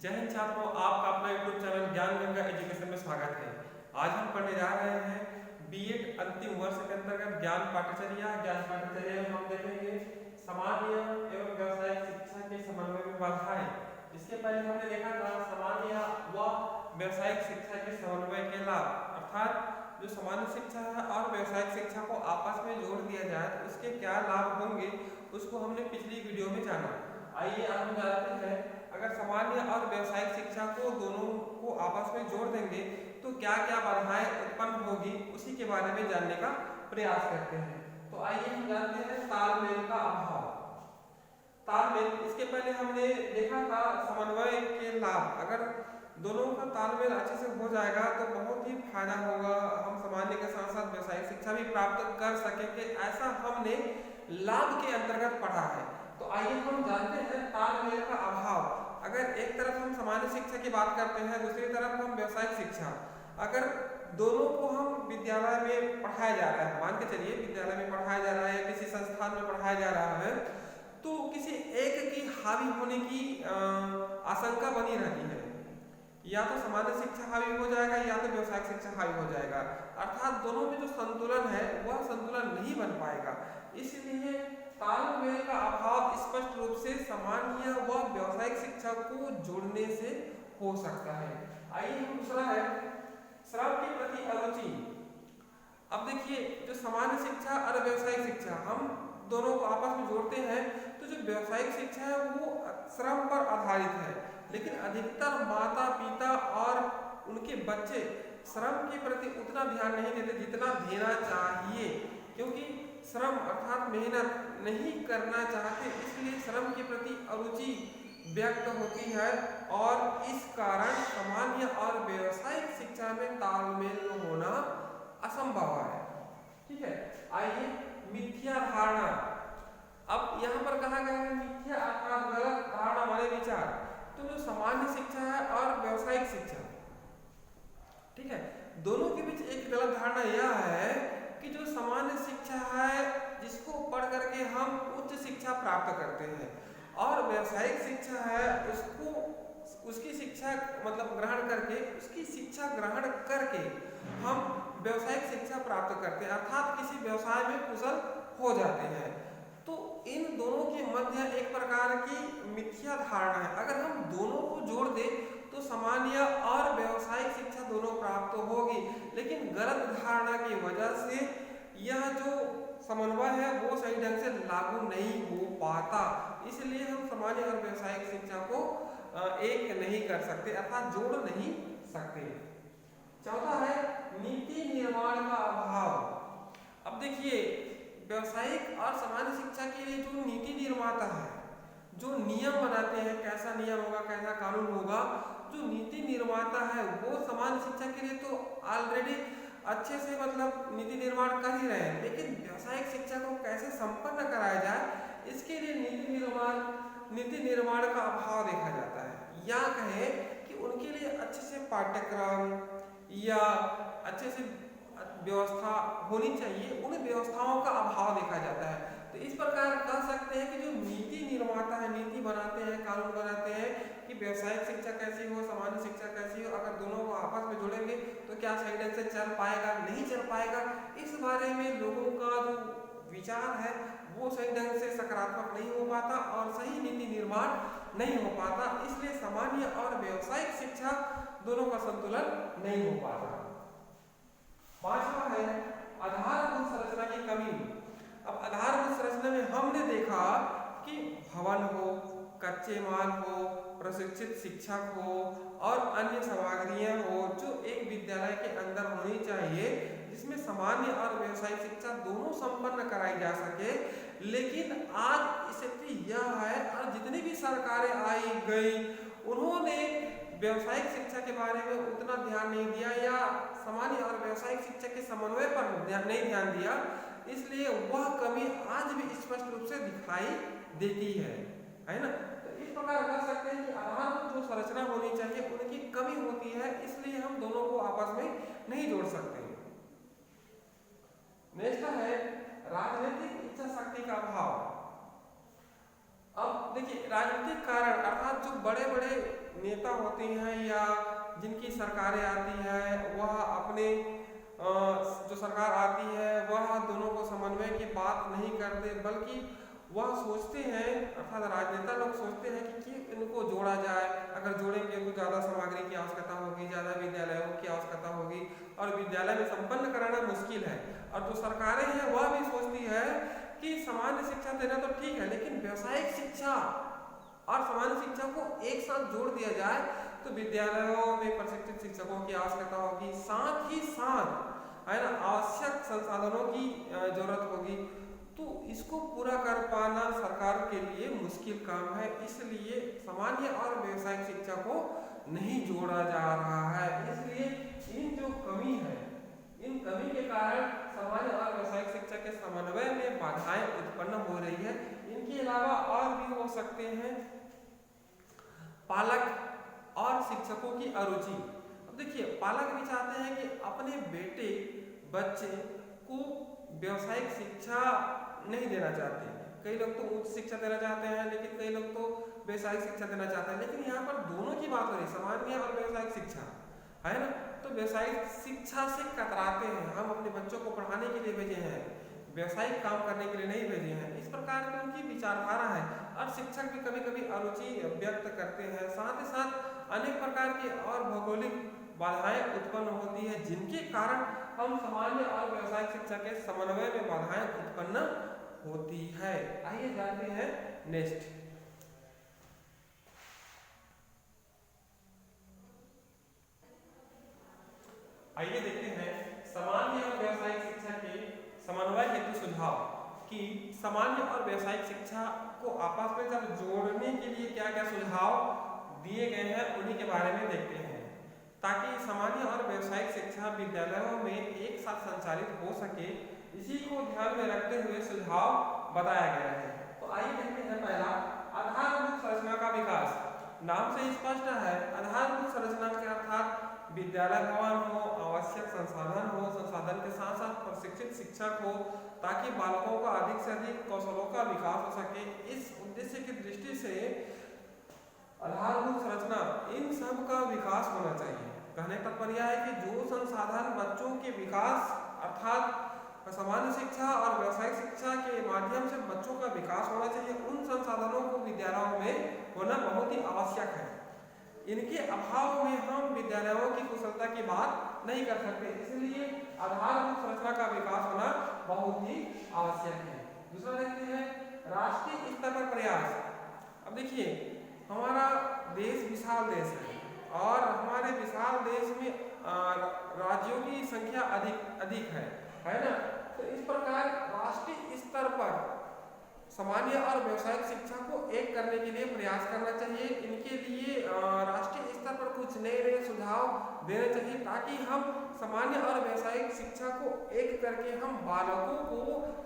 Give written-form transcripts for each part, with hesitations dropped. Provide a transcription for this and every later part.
जय हिंद छात्रों, आपका अपना यूट्यूब चैनल ज्ञान गंगा एजुकेशन में स्वागत है। आज हम पढ़ने जा रहे हैं बीएड अंतिम वर्ष के अंतर्गत ज्ञान पाठचर्या में हम देखेंगे सामान्य एवं व्यावसायिक शिक्षा के समन्वय में बाधाएं। इसके पहले हमने देखा था सामान्य व व्यावसायिक शिक्षा के समन्वय के लाभ, अर्थात जो सामान्य शिक्षा है और व्यावसायिक शिक्षा को आपस में जोड़ दिया जाए तो उसके क्या लाभ होंगे, उसको हमने पिछली वीडियो में जाना। आइए अब हम जानते हैं, अगर सामान्य और व्यावसायिक शिक्षा को दोनों को आपस में जोड़ देंगे तो क्या क्या बाधाएं उत्पन्न होगी, उसी के बारे में जानने का प्रयास करते हैं। तो आइए हम जानते हैं तालमेल का अभाव। तालमेल, इसके पहले हमने देखा था समन्वय के लाभ। अगर दोनों का तालमेल अच्छे से हो जाएगा तो बहुत ही फायदा होगा, हम सामान्य के साथ साथ व्यावसायिक शिक्षा भी प्राप्त कर सकेंगे, ऐसा हमने लाभ के अंतर्गत पढ़ा है। तो आइए हम जानते हैं तालमेल का अभाव। अगर एक तरफ हम सामान्य शिक्षा की बात करते हैं, दूसरी तरफ हम व्यावसायिक शिक्षा, अगर दोनों को हम विद्यालय में पढ़ाया जा रहा है, मान के चलिए विद्यालय में पढ़ाया जा रहा है, किसी संस्थान में पढ़ाया जा रहा है, तो किसी एक की हावी होने की आशंका बनी रहती है। या तो सामान्य शिक्षा हावी हो जाएगा या तो व्यावसायिक शिक्षा हावी हो जाएगा, अर्थात दोनों में जो संतुलन है वह संतुलन नहीं बन पाएगा। इसलिए तालमेल का अभाव स्पष्ट रूप से सामान्य व व्यावसायिक शिक्षा को जोड़ने से हो सकता है। आइए हम दूसरा है श्रम के प्रति अरुचि। अब देखिए, जो सामान्य शिक्षा और व्यावसायिक शिक्षा हम दोनों को आपस में जोड़ते हैं तो जो व्यावसायिक शिक्षा है वो श्रम पर आधारित है, लेकिन अधिकतर माता पिता और उनके बच्चे श्रम के प्रति उतना ध्यान नहीं देते जितना देना चाहिए, क्योंकि श्रम अर्थात मेहनत नहीं करना चाहते, इसलिए श्रम के प्रति अरुचि व्यक्त होती है और इस कारण सामान्य और व्यावसायिक शिक्षा में तालमेल होना असंभव है। ठीक है, आइए मिथ्या धारणा। अब यहाँ पर कहा गया है मिथ्या अर्थात गलत धारणा वाले विचार। तो जो सामान्य शिक्षा है और व्यावसायिक शिक्षा, ठीक है, दोनों के बीच एक गलत धारणा यह है कि जो सामान्य शिक्षा है जिसको पढ़ करके हम उच्च शिक्षा प्राप्त करते हैं, और व्यावसायिक शिक्षा है उसकी शिक्षा मतलब ग्रहण करके उसकी शिक्षा ग्रहण करके हम व्यावसायिक शिक्षा प्राप्त करते हैं, अर्थात किसी व्यवसाय में कुशल हो जाते हैं। तो इन दोनों के मध्य एक प्रकार की मिथ्या धारणा है। अगर हम दोनों को जोड़ दें तो सामान्य और व्यावसायिक शिक्षा दोनों प्राप्त होगी, लेकिन गलत धारणा की वजह से यह जो समन्वय है वो सही ढंग से लागू नहीं हो पाता। इसलिए हम सामान्य और व्यावसायिक शिक्षा को एक नहीं कर सकते, अर्थात जोड़ नहीं सकते। चौथा है नीति निर्माण का अभाव। अब देखिए, व्यावसायिक और सामान्य शिक्षा के लिए जो नीति निर्माता है, जो नियम बनाते हैं, कैसा नियम होगा, कैसा कानून होगा, जो नीति निर्माता है वो सामान्य शिक्षा के लिए तो ऑलरेडी अच्छे से मतलब नीति निर्माण कर ही रहे हैं, लेकिन व्यावसायिक शिक्षा को कैसे संपन्न कराया जाए इसके लिए नीति निर्माण का अभाव देखा जाता है। या कहें कि उनके लिए अच्छे से पाठ्यक्रम या अच्छे से व्यवस्था होनी चाहिए, उन व्यवस्थाओं का अभाव देखा जाता है। तो इस प्रकार कह सकते हैं कि जो नीति निर्माता है, नीति बनाते हैं, कानून बनाते हैं कि व्यावसायिक शिक्षा कैसी हो, सामान्य शिक्षा कैसी हो, अगर दोनों को आपस में जोड़ेंगे तो क्या सही ढंग से चल पाएगा, नहीं चल पाएगा, इस बारे में लोगों का जो विचार है वो सही ढंग से सकारात्मक नहीं हो पाता और सही नीति निर्माण नहीं हो पाता। इसलिए सामान्य और व्यावसायिक शिक्षा दोनों का संतुलन नहीं हो पाता। पांचवा है आधारभूत संरचना की कमी। अब आधारभूत संरचना में हमने देखा कि भवन हो, कच्चे माल हो, प्रशिक्षित शिक्षक हो और अन्य सामग्रियां हो जो एक विद्यालय के अंदर होनी चाहिए, जिसमें सामान्य और व्यावसायिक शिक्षा दोनों संपन्न कराई जा सके। लेकिन आज स्थिति यह है, और जितनी भी सरकारें आई गई उन्होंने व्यावसायिक शिक्षा के बारे में उतना ध्यान नहीं दिया या सामान्य और व्यावसायिक शिक्षा के समन्वय पर नहीं ध्यान दिया, इसलिए वह कमी आज भी स्पष्ट रूप से दिखाई देती है ना। तो इस प्रकार कह सकते हैं कि आधारभूत जो संरचना होनी चाहिए उनकी कमी होती है, इसलिए हम दोनों को आपस में नहीं जोड़ सकते। नेक्स्ट है राजनीतिक इच्छा शक्ति का अभाव। अब देखिए, राजनीतिक कारण अर्थात जो बड़े बड़े नेता होते हैं या जिनकी सरकारें आती है, वह अपने जो सरकार आती है वह दोनों को समन्वय की बात नहीं करते, बल्कि वह सोचते हैं, अर्थात राजनेता लोग सोचते हैं कि इनको जोड़ा जाए। अगर जोड़ेंगे तो ज़्यादा सामग्री की आवश्यकता होगी, ज़्यादा विद्यालयों की आवश्यकता होगी और विद्यालय में संपन्न कराना मुश्किल है। और जो सरकारें हैं वह भी सोचती है कि सामान्य शिक्षा देना तो ठीक है, लेकिन व्यावसायिक शिक्षा और सामान्य शिक्षा को एक साथ जोड़ दिया जाए तो विद्यालयों में प्रशिक्षित शिक्षकों की आवश्यकता होगी, साथ ही साथ है ना आवश्यक संसाधनों की जरूरत होगी। तो इसको पूरा कर पाना सरकार के लिए मुश्किल काम है, इसलिए सामान्य और व्यावसायिक शिक्षा को नहीं जोड़ा जा रहा है। इसलिए इन जो कमी है, इन कमी के कारण सामान्य और व्यावसायिक शिक्षा के समन्वय में बाधाएं उत्पन्न हो रही है। इनके अलावा और भी हो सकते हैं पालक और शिक्षकों की अरुचि। अब देखिए, पालक भी चाहते हैं कि अपने बेटे बच्चे को व्यावसायिक शिक्षा नहीं देना चाहते। कई लोग तो उच्च शिक्षा देना चाहते हैं, लेकिन कई लोग तो व्यावसायिक शिक्षा देना चाहते हैं। लेकिन यहाँ पर दोनों की बात हो रही है, सामान्य और व्यावसायिक शिक्षा, है ना। तो व्यावसायिक शिक्षा से कतराते हैं, हम अपने बच्चों को पढ़ाने के लिए भेजे हैं, व्यावसायिक काम करने के लिए नहीं भेजे हैं। इस प्रकार की उनकी विचारधारा है और शिक्षक भी कभी कभी अरुचि व्यक्त करते हैं। साथ ही साथ अनेक प्रकार की और भौगोलिक बाधाएं उत्पन्न होती है, जिनके कारण हम सामान्य और व्यावसायिक शिक्षा के समन्वय में बाधाएं उत्पन्न होती है। आइए जानते हैं नेक्स्ट। आइए देखते हैं सामान्य और व्यावसायिक शिक्षा के समन्वय हेतु सुझाव कि सामान्य और व्यावसायिक शिक्षा को आपस में जब जोड़ने के लिए क्या क्या सुझाव दिए गए हैं, उन्हीं के बारे में देखते हैं, ताकि सामान्य और व्यावसायिक शिक्षा विद्यालयों में एक साथ संचालित हो सके। इसी को ध्यान में रखते हुए सुझाव बताया गया है। तो आइए देखते हैं पहला, आधारभूत संरचना का विकास। नाम से स्पष्ट है, आधारभूत संरचना के अर्थात विद्यालय भवन हो, आवश्यक संसाधन हो, संसाधन के साथ साथ प्रशिक्षित शिक्षक हो, ताकि बालकों का अधिक से अधिक कौशलों का विकास हो सके। इस उद्देश्य की दृष्टि से आधारभूत संरचना, इन सब का विकास होना चाहिए। कहने का तात्पर्य है कि जो संसाधन बच्चों के विकास अर्थात सामान्य शिक्षा और व्यावसायिक शिक्षा के माध्यम से बच्चों का विकास होना चाहिए, उन संसाधनों को विद्यालयों में होना बहुत ही आवश्यक है। इनके अभाव में हम विद्यालयों की कुशलता की बात नहीं कर सकते, इसलिए आधारभूत संरचना का विकास होना बहुत ही आवश्यक है। दूसरा देखते हैं राष्ट्रीय स्तर पर प्रयास। अब देखिए, हमारा देश विशाल देश है और हमारे विशाल देश में राज्यों की संख्या अधिक है ना। तो इस प्रकार राष्ट्रीय स्तर पर सामान्य और व्यावसायिक शिक्षा को एक करने के लिए प्रयास करना चाहिए। इनके लिए राष्ट्रीय स्तर पर कुछ नए सुझाव देने चाहिए, ताकि हम सामान्य और व्यावसायिक शिक्षा को एक करके हम बालकों को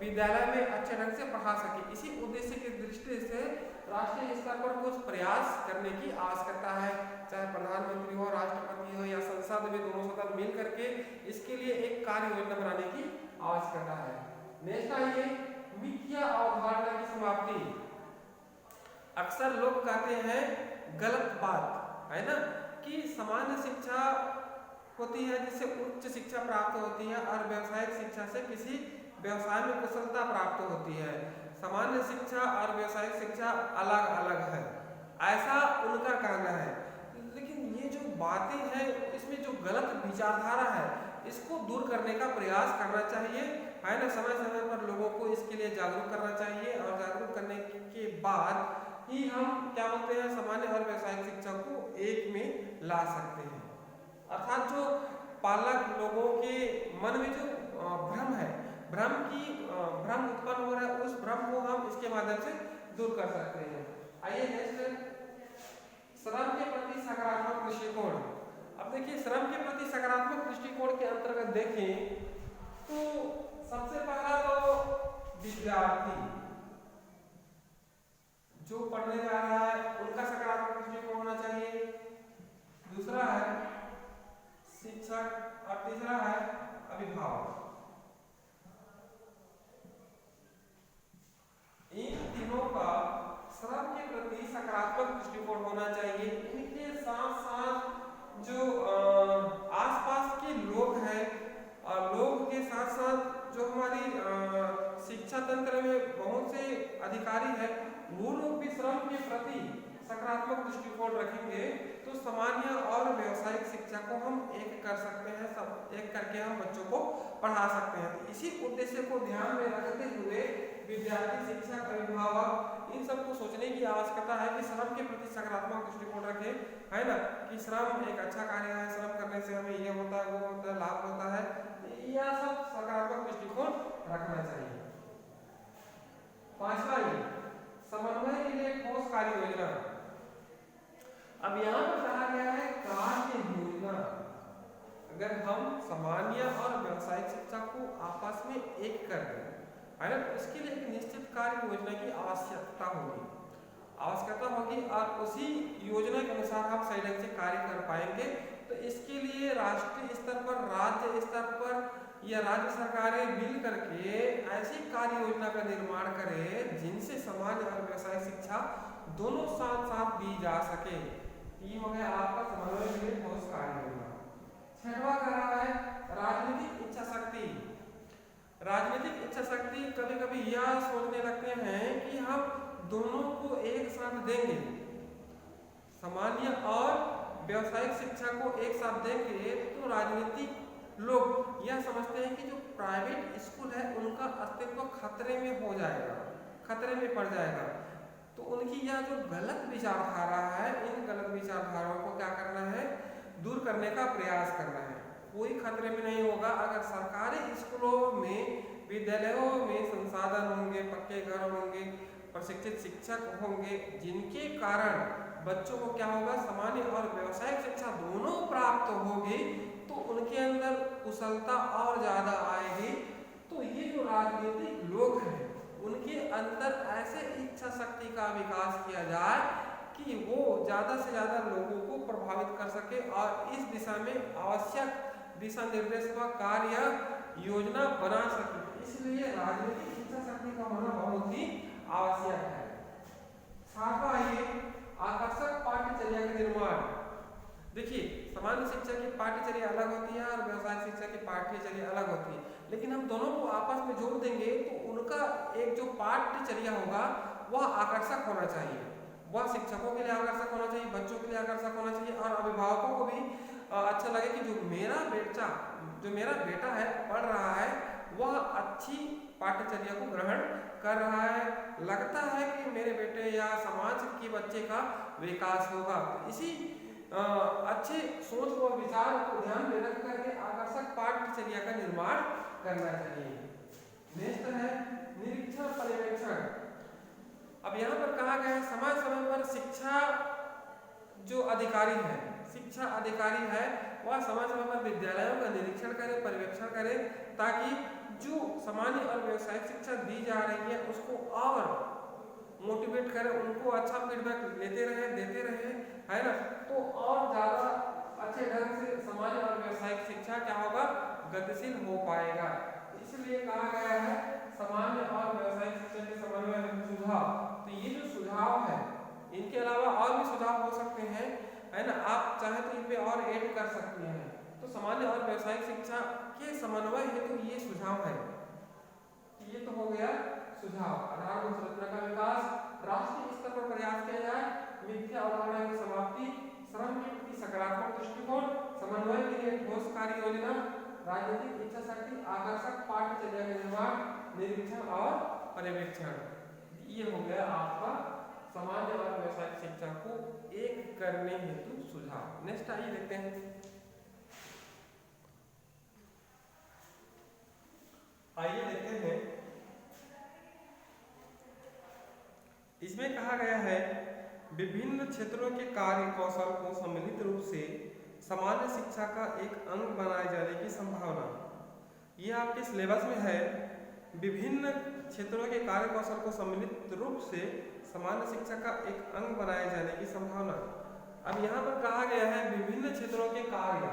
विद्यालय में अच्छे ढंग से पढ़ा सके। इसी उद्देश्य की दृष्टि से राष्ट्रीय स्तर पर कुछ प्रयास करने की आवश्यकता है, चाहे प्रधानमंत्री हो, राष्ट्रपति हो या संसद में, दोनों सदन मिल करके इसके लिए एक कार्य योजना बनाने की आवश्यकता है। नेक्स्ट आइए, मिथ्या अवधारणा की समाप्ति। अक्सर लोग कहते हैं गलत बात, है ना, कि सामान्य शिक्षा होती है जिससे उच्च शिक्षा प्राप्त होती है और व्यावसायिक शिक्षा से किसी व्यवसाय में कुशलता प्राप्त होती है। सामान्य शिक्षा और व्यावसायिक शिक्षा अलग अलग है, ऐसा उनका कहना है। लेकिन ये जो बातें हैं, इसमें जो गलत विचारधारा है, इसको दूर करने का प्रयास करना चाहिए, है ना। समय समय पर लोगों को इसके लिए जागरूक करना चाहिए और जागरूक करने के बाद ही हम क्या बोलते हैं, सामान्य और व्यावसायिक शिक्षा को एक में ला सकते हैं। अर्थात जो पालक लोगों के मन में जो भ्रम है, भ्रम उत्पन्न हो रहा है, उस भ्रम को हम इसके माध्यम से दूर कर सकते हैं। आइए नेक्स्ट, श्रम के प्रति सकारात्मक दृष्टिकोण। अब देखिए, श्रम के प्रति सकारात्मक दृष्टिकोण के अंतर्गत देखें तो सबसे पहला तो विद्यार्थी जो पढ़ने जा रहा है उनका सकारात्मक दृष्टिकोण होना चाहिए। दूसरा है शिक्षक और तीसरा है अभिभावक। इन तीनों का श्रम दृष्टिकोण होना चाहिए। इनके साथ साथ जो आसपास के लोग हैं, लोग के साथ साथ जो हमारी शिक्षा तंत्र में बहुत से अधिकारी हैं, वो लोग भी श्रम के प्रति सकारात्मक दृष्टिकोण रखेंगे तो सामान्य और व्यावसायिक शिक्षा को हम एक कर सकते हैं, सब एक करके हम बच्चों को पढ़ा सकते हैं। तो इसी उद्देश्य को ध्यान में रखते हुए विद्यार्थी, शिक्षक, अभिभावक इन सबको सोचने की आवश्यकता है कि श्रम के प्रति सकारात्मक दृष्टिकोण रखें, है ना, कि श्रम एक अच्छा कार्य है, श्रम करने से हमें ये होता है, वो होता है, लाभ होता है, यह सब सकारात्मक दृष्टिकोण रखना चाहिए। पांचवा ये समन्वय के लिए ठोस कार्य योजना। अब यहाँ पर कहा गया है कार्य योजना। अगर हम सामान्य और व्यावसायिक शिक्षा को आपस में एक कर दें, है ना, उसके लिए एक निश्चित कार्य योजना की आवश्यकता होगी और उसी योजना के अनुसार हम सही ढंग से कार्य कर पाएंगे। तो इसके लिए राष्ट्रीय स्तर पर, राज्य स्तर पर या राज्य सरकारें मिल करके ऐसी कार्य योजना का निर्माण करें जिनसे सामान्य और व्यावसायिक शिक्षा दोनों साथ साथ दी जा सके। ये हो गया आपका समन्वय के लिए ठोस कार्य योजना। छठवां कर रहा है राजनीतिक इच्छा शक्ति। राजनीतिक इच्छा शक्ति, कभी कभी यह सोचने लगते हैं कि हम दोनों को एक साथ देंगे, सामान्य और व्यावसायिक शिक्षा को एक साथ देंगे तो राजनीतिक लोग यह समझते हैं कि जो प्राइवेट स्कूल है उनका अस्तित्व खतरे में हो जाएगा, खतरे में पड़ जाएगा। तो उनकी यह जो गलत विचारधारा है, इन गलत विचारधाराओं को क्या करना है, दूर करने का प्रयास करना है। कोई खतरे में नहीं होगा अगर सरकारी स्कूलों में, विद्यालयों में संसाधन होंगे, पक्के घर होंगे, प्रशिक्षित शिक्षक होंगे, जिनके कारण बच्चों को क्या होगा, सामान्य और व्यावसायिक शिक्षा दोनों प्राप्त होगी, तो उनके अंदर कुशलता और ज्यादा आएगी। तो ये जो राजनीतिक लोग हैं उनके अंदर ऐसे इच्छा शक्ति का विकास किया जाए कि वो ज्यादा से ज्यादा लोगों को प्रभावित कर सके और इस दिशा में आवश्यक दिशा निर्देश व कार्य योजना बना सके। इसलिए राजनीतिक इच्छा शक्ति का होना बहुत ही आवश्यक है। सातवां ये आकर्षक पाठ्यचर्या का निर्माण। देखिए, सामान्य शिक्षा की पाठ्यचर्या अलग होती है और व्यवसायिक शिक्षा की पाठ्यचर्या अलग होती है, लेकिन हम दोनों को आपस में जोड़ देंगे तो उनका एक जो पाठ्यचर्या होगा वह आकर्षक होना चाहिए। वह शिक्षकों के लिए आकर्षक होना चाहिए, बच्चों के लिए आकर्षक होना चाहिए और अभिभावकों को भी अच्छा लगे कि जो मेरा बेटा है, पढ़ रहा है, वह अच्छी पाठ्यचर्या को ग्रहण कर रहा है, लगता है कि मेरे बेटे या समाज के बच्चे का विकास होगा। इसी अच्छे सोच और विचार को ध्यान में रख करके आकर्षक पाठ्यचर्या का निर्माण करना चाहिए। नेक्स्ट है निरीक्षण पर्यवेक्षण। अब यहाँ पर कहा गया है समय समय पर शिक्षा अधिकारी है वह समय समय पर विद्यालयों का निरीक्षण करे, पर्यवेक्षण करे, ताकि जो सामान्य और व्यावसायिक शिक्षा दी जा रही है उसको और मोटिवेट करें, उनको अच्छा फीडबैक देते रहे, है ना, तो और ज्यादा अच्छे ढंग से सामान्य और व्यावसायिक शिक्षा क्या होगा, गतिशील हो पाएगा। इसलिए कहा गया है सामान्य और व्यावसायिक शिक्षा के समन्वय में सुझाव। तो ये जो सुझाव है, इनके अलावा और भी सुझाव हो सकते हैं, है ना, आप चाहे तो इन पे और ऐड कर सकते हैं। तो सामान्य और व्यावसायिक शिक्षा के समन्वय हेतु तो ये सुझाव है। ये तो हो गया सुझाव। आधारभूत संरचना का विकास, राष्ट्रीय स्तर पर प्रयास किया जाए, मिथ्या अवधारणा की समाप्ति, श्रम के प्रति सकारात्मक दृष्टिकोण, समन्वय के लिए ठोस कार्य योजना, राजनीतिक इच्छा शक्ति, आकर्षक पाठ्यचर्या का निर्माण, निरीक्षण और पर्यवेक्षण। ये हो गया आपका सामान्य और व्यावसायिक शिक्षा को एक करने हेतु सुझाव। नेक्स्ट आइए देखते हैं। आइए देखते हैं, इसमें कहा गया है विभिन्न क्षेत्रों के कार्य कौशल को सम्मिलित रूप से सामान्य शिक्षा का एक अंग बनाए जाने की संभावना। यह आपके सिलेबस में है, विभिन्न क्षेत्रों के कार्य कौशल को सम्मिलित रूप से सामान्य शिक्षा का एक अंग बनाए जाने की संभावना। अब यहाँ पर कहा गया है विभिन्न क्षेत्रों के कार्य,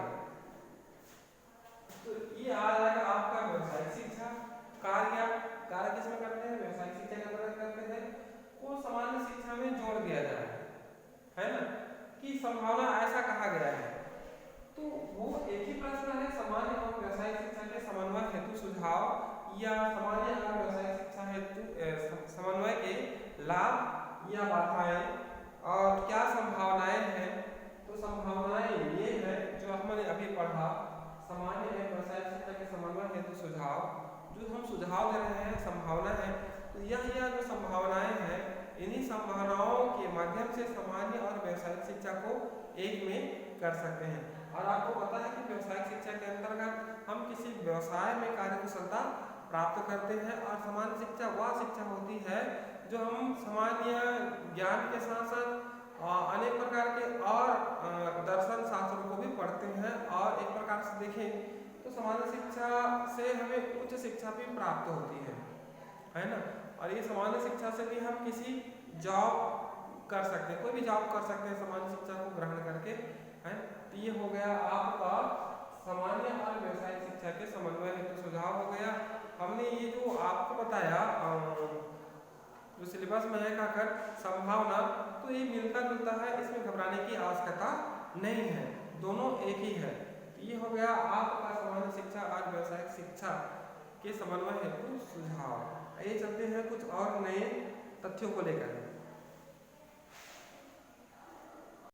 तो ये आ जाएगा आपका व्यावसायिक शिक्षा। कार्य किसमें करते हैं, व्यावसायिक शिक्षा के अंतर्गत करते हैं, को सामान्य शिक्षा में जोड़ दिया जाए। है ना, कि संभावना ऐसा कहा गया है। तो वो एक ही प्रश्न है, सामान्य और व्यावसायिक शिक्षा के समन्वय हेतु सुझाव या सामान्य और व्यावसायिक शिक्षा हेतु समन्वय के लाभ या बाधाएं और क्या संभावनाएं हैं। तो संभावनाएं ये है जो हमने अभी पढ़ा, सामान्य एवं व्यावसायिक शिक्षा के समन्वय हेतु सुझाव, जो हम सुझाव दे रहे हैं संभावना है। तो यह जो संभावनाएं हैं, इन्हीं संभावनाओं के माध्यम से सामान्य और व्यावसायिक शिक्षा को एक में कर सकते हैं। और आपको पता है कि व्यावसायिक शिक्षा के अंतर्गत हम किसी व्यवसाय में कार्यकुशलता प्राप्त करते हैं, और सामान्य शिक्षा वह शिक्षा होती है जो हम सामान्य ज्ञान के साथ साथ अनेक प्रकार के और दर्शन शास्त्रों को भी पढ़ते हैं। और एक प्रकार से देखें तो सामान्य शिक्षा से हमें उच्च शिक्षा भी प्राप्त होती है ना। और ये सामान्य शिक्षा से भी हम किसी जॉब कर सकते हैं, कोई भी जॉब कर सकते हैं सामान्य शिक्षा को ग्रहण करके, है। तो ये हो गया आपका सामान्य और व्यावसायिक शिक्षा के समन्वय हेतु सुझाव हो गया। हमने ये जो आपको बताया जो सिलेबस में है कहकर संभावना, तो ये मिलता जुलता है, इसमें घबराने की आवश्यकता नहीं है, दोनों एक ही है। तो ये हो गया आपका सामान्य शिक्षा और व्यावसायिक शिक्षा के समन्वय हेतु सुझाव। ये चलते हैं कुछ और नए तथ्यों को लेकर।